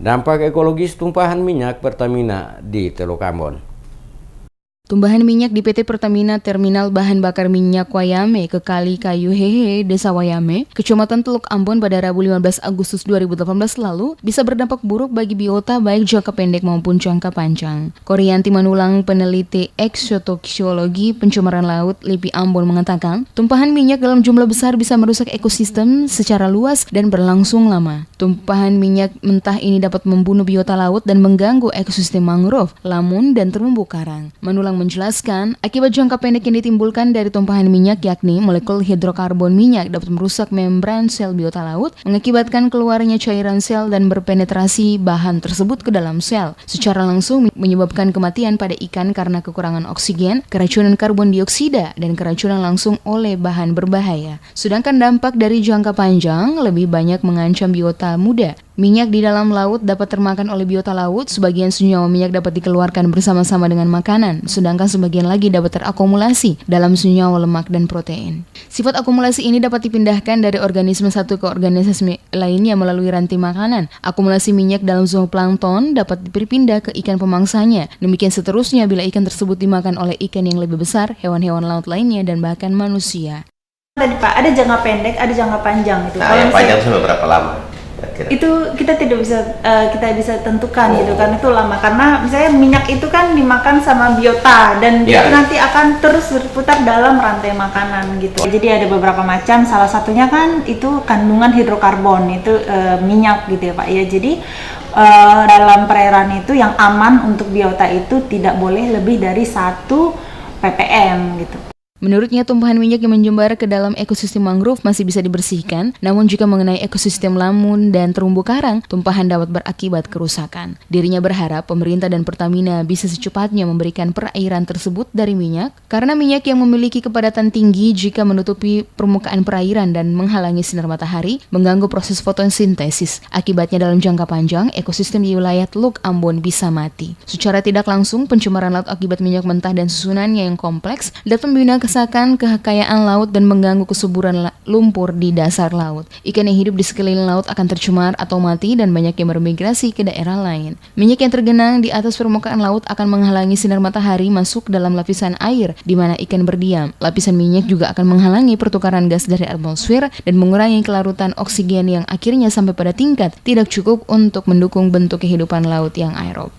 Dampak ekologis tumpahan minyak Pertamina di Teluk Ambon. Tumpahan minyak di PT Pertamina Terminal Bahan Bakar Minyak Wayame ke Kali Kayu Hehe, Desa Wayame, Kecamatan Teluk Ambon pada Rabu 15 Agustus 2018 lalu bisa berdampak buruk bagi biota baik jangka pendek maupun jangka panjang. Koryanti Manulang, peneliti eksotoksiologi pencemaran laut LIPI Ambon mengatakan, tumpahan minyak dalam jumlah besar bisa merusak ekosistem secara luas dan berlangsung lama. Tumpahan minyak mentah ini dapat membunuh biota laut dan mengganggu ekosistem mangrove, lamun, dan terumbu karang. Manulang menjelaskan, akibat jangka pendek yang ditimbulkan dari tumpahan minyak yakni molekul hidrokarbon minyak dapat merusak membran sel biota laut, mengakibatkan keluarnya cairan sel dan berpenetrasi bahan tersebut ke dalam sel. Secara langsung menyebabkan kematian pada ikan karena kekurangan oksigen, keracunan karbon dioksida, dan keracunan langsung oleh bahan berbahaya. Sedangkan dampak dari jangka panjang lebih banyak mengancam biota muda. Minyak di dalam laut dapat termakan oleh biota laut, sebagian senyawa minyak dapat dikeluarkan bersama-sama dengan makanan, sedangkan sebagian lagi dapat terakumulasi dalam senyawa lemak dan protein. Sifat akumulasi ini dapat dipindahkan dari organisme satu ke organisme lainnya melalui rantai makanan. Akumulasi minyak dalam zooplankton dapat berpindah ke ikan pemangsanya. Demikian seterusnya bila ikan tersebut dimakan oleh ikan yang lebih besar, hewan-hewan laut lainnya, dan bahkan manusia. Tadi Pak, ada jangka pendek, ada jangka panjang gitu. Nah, yang panjang sampai berapa lama? Itu kita tidak bisa kita tentukan gitu kan, itu lama karena misalnya minyak itu kan dimakan sama biota dan itu nanti akan terus berputar dalam rantai makanan gitu. Jadi ada beberapa macam, salah satunya kan itu kandungan hidrokarbon itu minyak gitu ya Pak ya. Jadi dalam perairan itu yang aman untuk biota itu tidak boleh lebih dari 1 ppm gitu. Menurutnya, tumpahan minyak yang menjembar ke dalam ekosistem mangrove masih bisa dibersihkan, namun jika mengenai ekosistem lamun dan terumbu karang, tumpahan dapat berakibat kerusakan. Dirinya berharap pemerintah dan Pertamina bisa secepatnya memberikan perairan tersebut dari minyak, karena minyak yang memiliki kepadatan tinggi jika menutupi permukaan perairan dan menghalangi sinar matahari, mengganggu proses fotosintesis. Akibatnya dalam jangka panjang, ekosistem di wilayah Teluk Ambon bisa mati. Secara tidak langsung, pencemaran laut akibat minyak mentah dan susunannya yang kompleks dapat membina kekayaan laut dan mengganggu kesuburan lumpur di dasar laut. Ikan yang hidup di sekeliling laut akan tercemar atau mati dan banyak yang bermigrasi ke daerah lain. Minyak yang tergenang di atas permukaan laut akan menghalangi sinar matahari masuk dalam lapisan air di mana ikan berdiam. Lapisan minyak juga akan menghalangi pertukaran gas dari atmosfer dan mengurangi kelarutan oksigen yang akhirnya sampai pada tingkat tidak cukup untuk mendukung bentuk kehidupan laut yang aerob.